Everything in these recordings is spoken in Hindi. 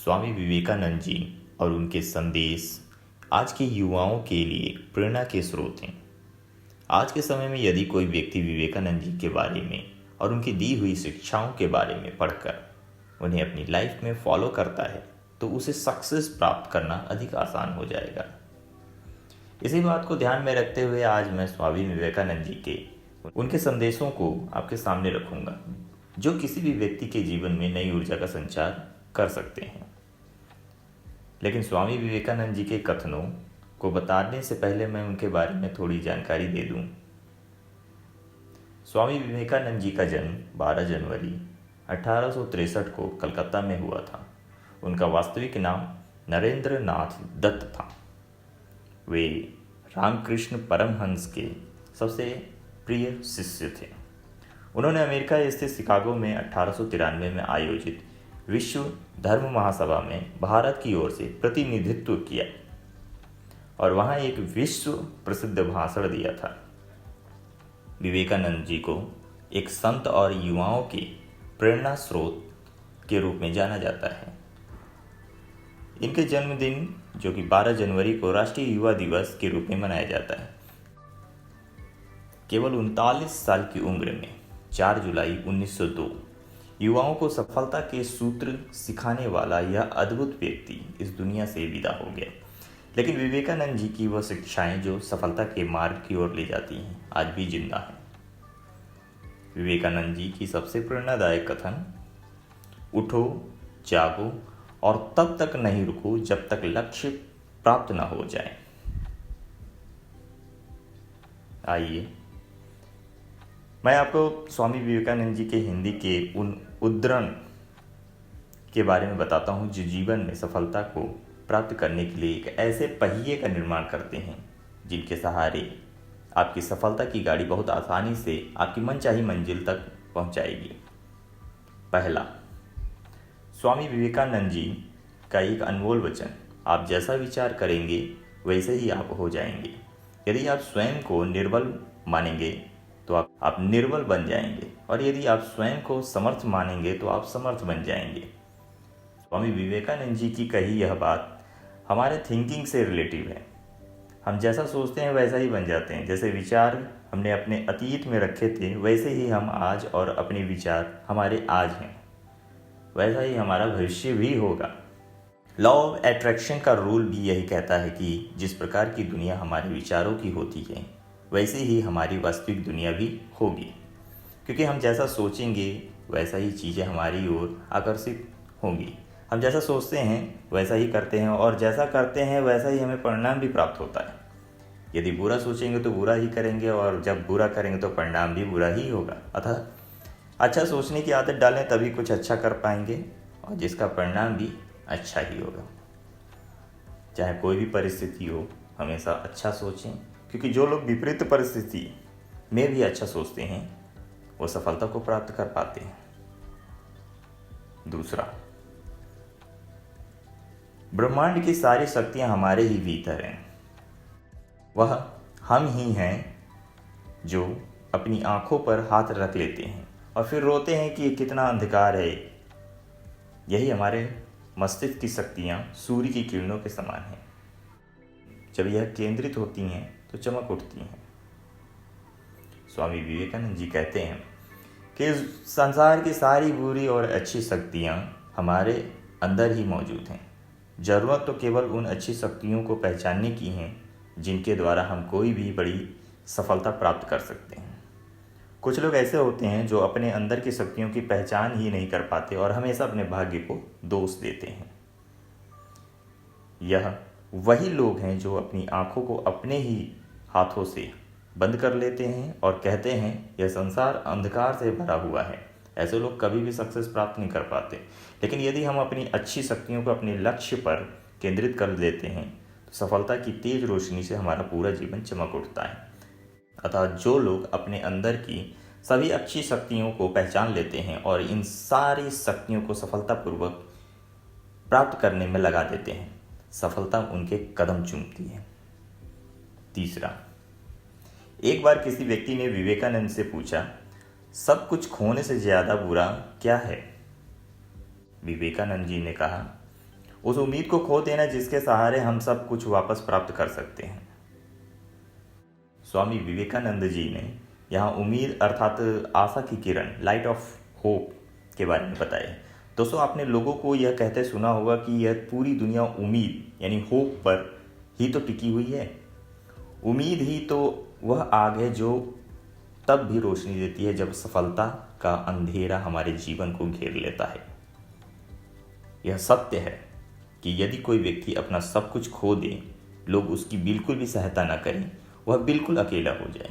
स्वामी विवेकानंद जी और उनके संदेश आज के युवाओं के लिए प्रेरणा के स्रोत हैं। आज के समय में यदि कोई व्यक्ति विवेकानंद जी के बारे में और उनकी दी हुई शिक्षाओं के बारे में पढ़कर उन्हें अपनी लाइफ में फॉलो करता है तो उसे सक्सेस प्राप्त करना अधिक आसान हो जाएगा। इसी बात को ध्यान में रखते हुए आज मैं स्वामी विवेकानंद जी के उनके संदेशों को आपके सामने रखूंगा जो किसी भी व्यक्ति के जीवन में नई ऊर्जा का संचार कर सकते हैं। लेकिन स्वामी विवेकानंद जी के कथनों को बताने से पहले मैं उनके बारे में थोड़ी जानकारी दे दूं। स्वामी विवेकानंद जी का जन्म 12 जनवरी 1863 को कलकत्ता में हुआ था। उनका वास्तविक नाम नरेंद्र नाथ दत्त था। वे रामकृष्ण परमहंस के सबसे प्रिय शिष्य थे। उन्होंने अमेरिका स्थित शिकागो में 1893 में आयोजित विश्व धर्म महासभा में भारत की ओर से प्रतिनिधित्व किया और वहां एक विश्व प्रसिद्ध भाषण दिया था। विवेकानंद जी को एक संत और युवाओं के प्रेरणा स्रोत के रूप में जाना जाता है। इनके जन्मदिन जो कि 12 जनवरी को राष्ट्रीय युवा दिवस के रूप में मनाया जाता है। केवल 39 साल की उम्र में 4 जुलाई 1902 युवाओं को सफलता के सूत्र सिखाने वाला यह अद्भुत व्यक्ति इस दुनिया से विदा हो गया। लेकिन विवेकानंद जी की वह शिक्षाएं जो सफलता के मार्ग की ओर ले जाती हैं आज भी जिंदा हैं। विवेकानंद जी की सबसे प्रेरणादायक कथन, उठो, जागो और तब तक नहीं रुको जब तक लक्ष्य प्राप्त न हो जाए। आइए मैं आपको स्वामी विवेकानंद जी के हिंदी के उन उद्धरण के बारे में बताता हूं जो जीवन में सफलता को प्राप्त करने के लिए एक ऐसे पहिए का निर्माण करते हैं जिनके सहारे आपकी सफलता की गाड़ी बहुत आसानी से आपकी मनचाही मंजिल तक पहुंचाएगी। पहला, स्वामी विवेकानंद जी का एक अनमोल वचन, आप जैसा विचार करेंगे वैसे ही आप हो जाएंगे। यदि आप स्वयं को निर्बल मानेंगे तो आप निर्बल बन जाएंगे और यदि आप स्वयं को समर्थ मानेंगे तो आप समर्थ बन जाएंगे। स्वामी विवेकानंद जी की कही यह बात हमारे थिंकिंग से रिलेटिव है। हम जैसा सोचते हैं वैसा ही बन जाते हैं। जैसे विचार हमने अपने अतीत में रखे थे वैसे ही हम आज और अपने विचार हमारे आज हैं, वैसा ही हमारा भविष्य भी होगा। लॉ ऑफ अट्रैक्शन का रूल भी यही कहता है कि जिस प्रकार की दुनिया हमारे विचारों की होती है वैसे ही हमारी वास्तविक दुनिया भी होगी, क्योंकि हम जैसा सोचेंगे वैसा ही चीज़ें हमारी ओर आकर्षित होंगी। हम जैसा सोचते हैं वैसा ही करते हैं और जैसा करते हैं वैसा ही हमें परिणाम भी प्राप्त होता है। यदि बुरा सोचेंगे तो बुरा ही करेंगे और जब बुरा करेंगे तो परिणाम भी बुरा ही होगा। अतः अच्छा सोचने की आदत डालें तभी कुछ अच्छा कर पाएंगे और जिसका परिणाम भी अच्छा ही होगा। चाहे कोई भी परिस्थिति हो हमेशा अच्छा सोचें, क्योंकि जो लोग विपरीत परिस्थिति में भी अच्छा सोचते हैं वो सफलता को प्राप्त कर पाते हैं। दूसरा, ब्रह्मांड की सारी शक्तियां हमारे ही भीतर हैं। वह हम ही हैं जो अपनी आंखों पर हाथ रख लेते हैं और फिर रोते हैं कि कितना अंधकार है। यही हमारे मस्तिष्क की शक्तियां सूर्य की किरणों के समान हैं। जब यह केंद्रित होती हैं तो चमक उठती हैं। स्वामी विवेकानंद जी कहते हैं कि संसार की सारी बुरी और अच्छी शक्तियां हमारे अंदर ही मौजूद हैं। ज़रूरत तो केवल उन अच्छी शक्तियों को पहचानने की है जिनके द्वारा हम कोई भी बड़ी सफलता प्राप्त कर सकते हैं। कुछ लोग ऐसे होते हैं जो अपने अंदर की शक्तियों की पहचान ही नहीं कर पाते और हमेशा अपने भाग्य को दोष देते हैं। यह वही लोग हैं जो अपनी आंखों को अपने ही हाथों से बंद कर लेते हैं और कहते हैं यह संसार अंधकार से भरा हुआ है। ऐसे लोग कभी भी सक्सेस प्राप्त नहीं कर पाते। लेकिन यदि हम अपनी अच्छी शक्तियों को अपने लक्ष्य पर केंद्रित कर देते हैं तो सफलता की तेज रोशनी से हमारा पूरा जीवन चमक उठता है। अतः जो लोग अपने अंदर की सभी अच्छी शक्तियों को पहचान लेते हैं और इन सारी शक्तियों को सफलतापूर्वक प्राप्त करने में लगा देते हैं, सफलता उनके कदम चूमती है। तीसरा, एक बार किसी व्यक्ति ने विवेकानंद से पूछा, सब कुछ खोने से ज्यादा बुरा क्या है? विवेकानंद जी ने कहा, उस उम्मीद को खो देना जिसके सहारे हम सब कुछ वापस प्राप्त कर सकते हैं। स्वामी विवेकानंद जी ने यहाँ उम्मीद अर्थात आशा की किरण, लाइट ऑफ होप के बारे में बताया है। दोस्तों, आपने लोगों को यह कहते सुना होगा कि यह पूरी दुनिया उम्मीद यानी होप पर ही तो टिकी हुई है। उम्मीद ही तो वह आग है जो तब भी रोशनी देती है जब सफलता का अंधेरा हमारे जीवन को घेर लेता है। यह सत्य है कि यदि कोई व्यक्ति अपना सब कुछ खो दे, लोग उसकी बिल्कुल भी सहायता न करें, वह बिल्कुल अकेला हो जाए,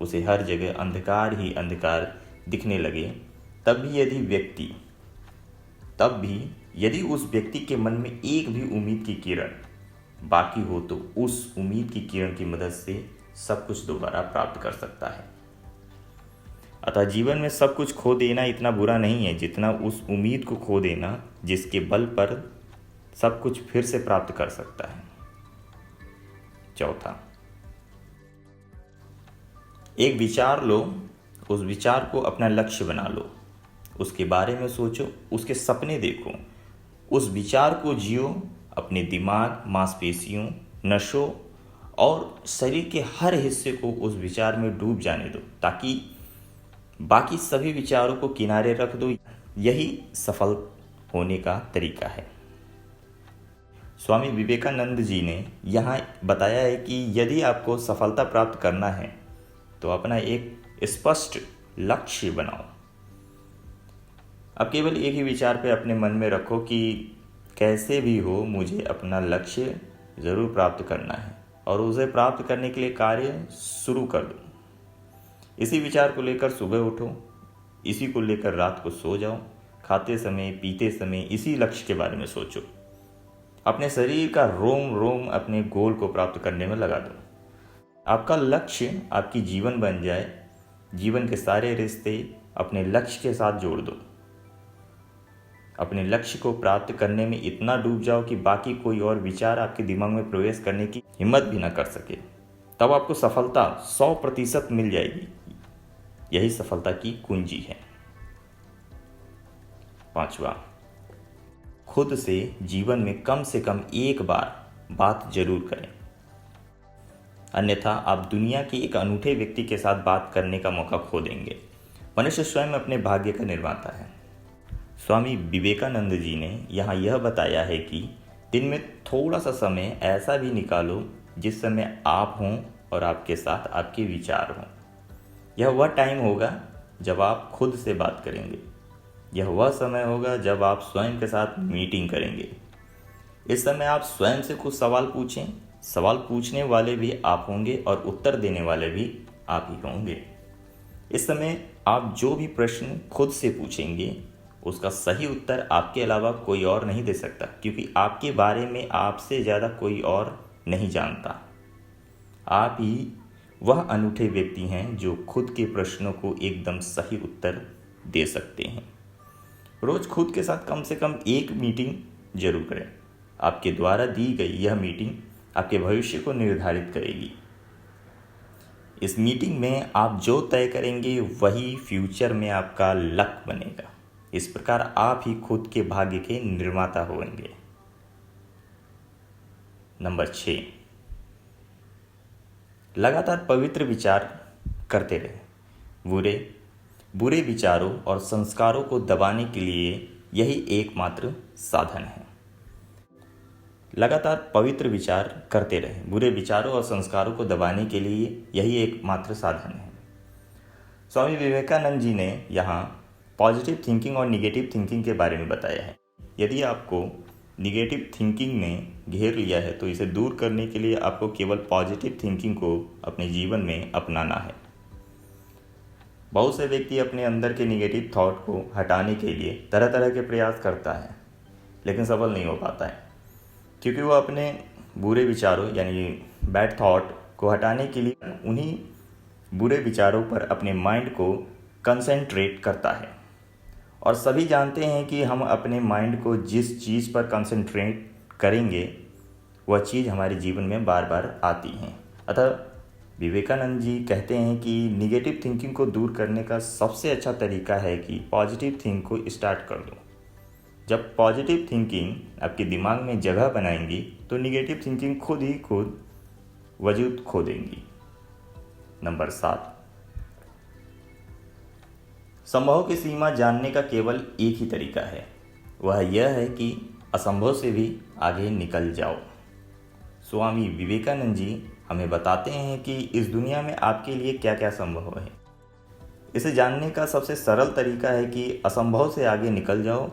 उसे हर जगह अंधकार ही अंधकार दिखने लगे, तब भी यदि उस व्यक्ति के मन में एक भी उम्मीद की किरण बाकी हो तो उस उम्मीद की किरण की मदद से सब कुछ दोबारा प्राप्त कर सकता है। अतः जीवन में सब कुछ खो देना इतना बुरा नहीं है जितना उस उम्मीद को खो देना जिसके बल पर सब कुछ फिर से प्राप्त कर सकता है। चौथा, एक विचार लो, उस विचार को अपना लक्ष्य बना लो, उसके बारे में सोचो, उसके सपने देखो, उस विचार को जियो, अपने दिमाग, मांसपेशियों, नसों और शरीर के हर हिस्से को उस विचार में डूब जाने दो ताकि बाकी सभी विचारों को किनारे रख दो। यही सफल होने का तरीका है। स्वामी विवेकानंद जी ने यहाँ बताया है कि यदि आपको सफलता प्राप्त करना है तो अपना एक स्पष्ट लक्ष्य बनाओ। अब केवल एक ही विचार पे अपने मन में रखो कि कैसे भी हो मुझे अपना लक्ष्य ज़रूर प्राप्त करना है और उसे प्राप्त करने के लिए कार्य शुरू कर दो। इसी विचार को लेकर सुबह उठो, इसी को लेकर रात को सो जाओ, खाते समय पीते समय इसी लक्ष्य के बारे में सोचो। अपने शरीर का रोम रोम अपने गोल को प्राप्त करने में लगा दो। आपका लक्ष्य आपकी जीवन बन जाए, जीवन के सारे रिश्ते अपने लक्ष्य के साथ जोड़ दो। अपने लक्ष्य को प्राप्त करने में इतना डूब जाओ कि बाकी कोई और विचार आपके दिमाग में प्रवेश करने की हिम्मत भी ना कर सके। तब आपको सफलता 100% मिल जाएगी। यही सफलता की कुंजी है। पांचवा, खुद से जीवन में कम से कम एक बार बात जरूर करें, अन्यथा आप दुनिया के एक अनूठे व्यक्ति के साथ बात करने का मौका खो देंगे। मनुष्य स्वयं अपने भाग्य का निर्माता है। स्वामी विवेकानंद जी ने यहाँ यह बताया है कि दिन में थोड़ा सा समय ऐसा भी निकालो जिस समय आप हों और आपके साथ आपके विचार हों। यह वह टाइम होगा जब आप खुद से बात करेंगे। यह वह समय होगा जब आप स्वयं के साथ मीटिंग करेंगे। इस समय आप स्वयं से कुछ सवाल पूछें। सवाल पूछने वाले भी आप होंगे और उत्तर देने वाले भी आप ही होंगे। इस समय आप जो भी प्रश्न खुद से पूछेंगे उसका सही उत्तर आपके अलावा कोई और नहीं दे सकता, क्योंकि आपके बारे में आपसे ज़्यादा कोई और नहीं जानता। आप ही वह अनूठे व्यक्ति हैं जो खुद के प्रश्नों को एकदम सही उत्तर दे सकते हैं। रोज खुद के साथ कम से कम एक मीटिंग जरूर करें। आपके द्वारा दी गई यह मीटिंग आपके भविष्य को निर्धारित करेगी। इस मीटिंग में आप जो तय करेंगे वही फ्यूचर में आपका लक बनेगा। इस प्रकार आप ही खुद के भाग्य के निर्माता होंगे। नंबर 6, लगातार पवित्र विचार करते रहें। बुरे विचारों और संस्कारों को दबाने के लिए यही एकमात्र साधन है। लगातार पवित्र विचार करते रहें। बुरे विचारों और संस्कारों को दबाने के लिए यही एकमात्र साधन है। स्वामी विवेकानंद जी ने यहाँ पॉजिटिव थिंकिंग और निगेटिव थिंकिंग के बारे में बताया है। यदि आपको निगेटिव थिंकिंग ने घेर लिया है तो इसे दूर करने के लिए आपको केवल पॉजिटिव थिंकिंग को अपने जीवन में अपनाना है। बहुत से व्यक्ति अपने अंदर के निगेटिव थॉट को हटाने के लिए तरह तरह के प्रयास करता है, लेकिन सफल नहीं हो पाता है, क्योंकि वो अपने बुरे विचारों यानी बैड थॉट को हटाने के लिए उन्हीं बुरे विचारों पर अपने माइंड को कंसंट्रेट करता है। और सभी जानते हैं कि हम अपने माइंड को जिस चीज़ पर कंसंट्रेट करेंगे वह चीज़ हमारे जीवन में बार बार आती हैं। अतः विवेकानंद जी कहते हैं कि निगेटिव थिंकिंग को दूर करने का सबसे अच्छा तरीका है कि पॉजिटिव थिंक को स्टार्ट कर दो। जब पॉजिटिव थिंकिंग आपके दिमाग में जगह बनाएंगी तो निगेटिव थिंकिंग खुद ही खुद वजूद खो देंगी। नंबर 7, संभव की सीमा जानने का केवल एक ही तरीका है, वह यह है कि असंभव से भी आगे निकल जाओ। स्वामी विवेकानंद जी हमें बताते हैं कि इस दुनिया में आपके लिए क्या क्या संभव है। इसे जानने का सबसे सरल तरीका है कि असंभव से आगे निकल जाओ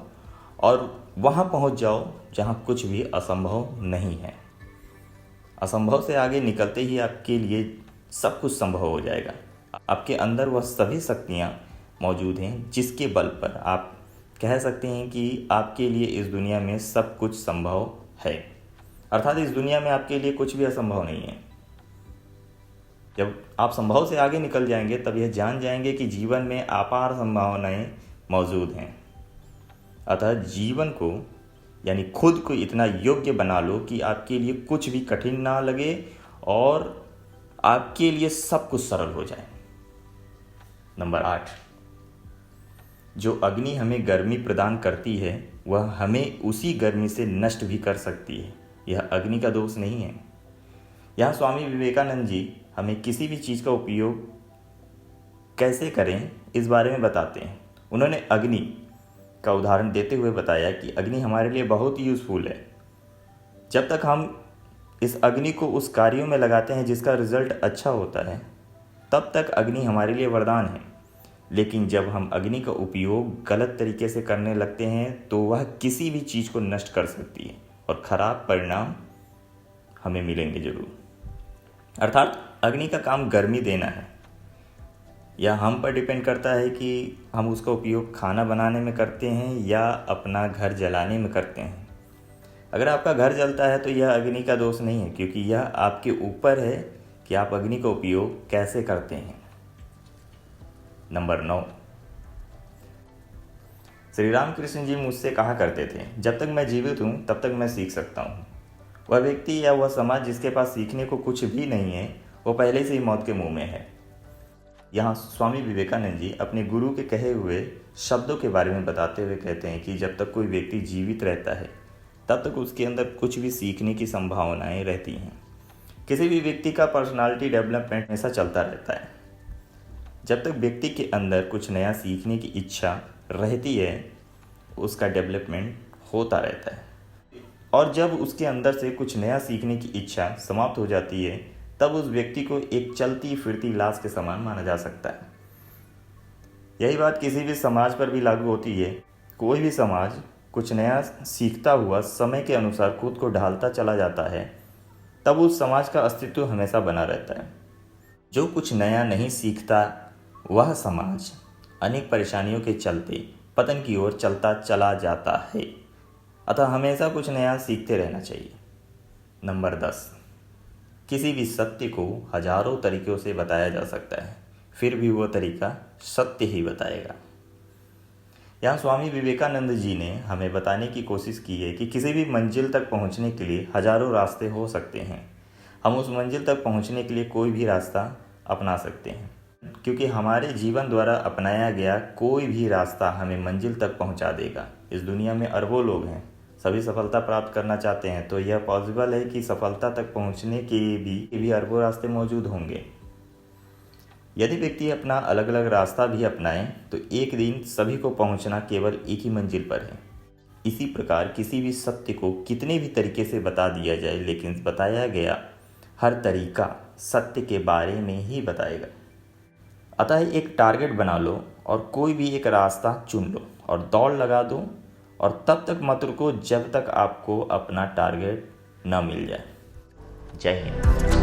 और वहाँ पहुँच जाओ जहाँ कुछ भी असंभव नहीं है। असंभव से आगे निकलते ही आपके लिए सब कुछ संभव हो जाएगा। आपके अंदर वह सभी शक्तियाँ मौजूद हैं जिसके बल पर आप कह सकते हैं कि आपके लिए इस दुनिया में सब कुछ संभव है। अर्थात इस दुनिया में आपके लिए कुछ भी असंभव नहीं है। जब आप संभव से आगे निकल जाएंगे तब यह जान जाएंगे कि जीवन में अपार संभावनाएं मौजूद हैं। अतः जीवन को यानी खुद को इतना योग्य बना लो कि आपके लिए कुछ भी कठिन ना लगे और आपके लिए सब कुछ सरल हो जाए। नंबर 8, जो अग्नि हमें गर्मी प्रदान करती है वह हमें उसी गर्मी से नष्ट भी कर सकती है। यह अग्नि का दोष नहीं है। यहाँ स्वामी विवेकानंद जी हमें किसी भी चीज़ का उपयोग कैसे करें इस बारे में बताते हैं। उन्होंने अग्नि का उदाहरण देते हुए बताया कि अग्नि हमारे लिए बहुत ही यूज़फुल है। जब तक हम इस अग्नि को उस कार्यों में लगाते हैं जिसका रिजल्ट अच्छा होता है तब तक अग्नि हमारे लिए वरदान है। लेकिन जब हम अग्नि का उपयोग गलत तरीके से करने लगते हैं तो वह किसी भी चीज़ को नष्ट कर सकती है और ख़राब परिणाम हमें मिलेंगे जरूर। अर्थात अग्नि का काम गर्मी देना है। यह हम पर डिपेंड करता है कि हम उसका उपयोग खाना बनाने में करते हैं या अपना घर जलाने में करते हैं। अगर आपका घर जलता है तो यह अग्नि का दोष नहीं है, क्योंकि यह आपके ऊपर है कि आप अग्नि का उपयोग कैसे करते हैं। नंबर 9, श्री राम कृष्ण जी मुझसे कहा करते थे, जब तक मैं जीवित हूँ तब तक मैं सीख सकता हूँ। वह व्यक्ति या वह समाज जिसके पास सीखने को कुछ भी नहीं है वो पहले से ही मौत के मुंह में है। यहाँ स्वामी विवेकानंद जी अपने गुरु के कहे हुए शब्दों के बारे में बताते हुए कहते हैं कि जब तक कोई व्यक्ति जीवित रहता है तब तक उसके अंदर कुछ भी सीखने की संभावनाएं रहती हैं। किसी भी व्यक्ति का पर्सनालिटी डेवलपमेंट हमेशा चलता रहता है। जब तक व्यक्ति के अंदर कुछ नया सीखने की इच्छा रहती है उसका डेवलपमेंट होता रहता है, और जब उसके अंदर से कुछ नया सीखने की इच्छा समाप्त हो जाती है तब उस व्यक्ति को एक चलती फिरती लाश के समान माना जा सकता है। यही बात किसी भी समाज पर भी लागू होती है। कोई भी समाज कुछ नया सीखता हुआ समय के अनुसार खुद को ढालता चला जाता है तब उस समाज का अस्तित्व हमेशा बना रहता है। जो कुछ नया नहीं सीखता वह समाज अनेक परेशानियों के चलते पतन की ओर चलता चला जाता है। अतः हमेशा कुछ नया सीखते रहना चाहिए। नंबर 10, किसी भी सत्य को हजारों तरीक़ों से बताया जा सकता है, फिर भी वह तरीका सत्य ही बताएगा। यहाँ स्वामी विवेकानंद जी ने हमें बताने की कोशिश की है कि किसी भी मंजिल तक पहुँचने के लिए हजारों रास्ते हो सकते हैं। हम उस मंजिल तक पहुँचने के लिए कोई भी रास्ता अपना सकते हैं, क्योंकि हमारे जीवन द्वारा अपनाया गया कोई भी रास्ता हमें मंजिल तक पहुँचा देगा। इस दुनिया में अरबों लोग हैं, सभी सफलता प्राप्त करना चाहते हैं, तो यह पॉसिबल है कि सफलता तक पहुंचने के भी अरबों रास्ते मौजूद होंगे। यदि व्यक्ति अपना अलग अलग रास्ता भी अपनाए तो एक दिन सभी को पहुंचना केवल एक ही मंजिल पर है। इसी प्रकार किसी भी सत्य को कितने भी तरीके से बता दिया जाए, लेकिन बताया गया हर तरीका सत्य के बारे में ही बताएगा। अतः एक टारगेट बना लो और कोई भी एक रास्ता चुन लो और दौड़ लगा दो, और तब तक मत रुको जब तक आपको अपना टारगेट न मिल जाए। जय हिंद।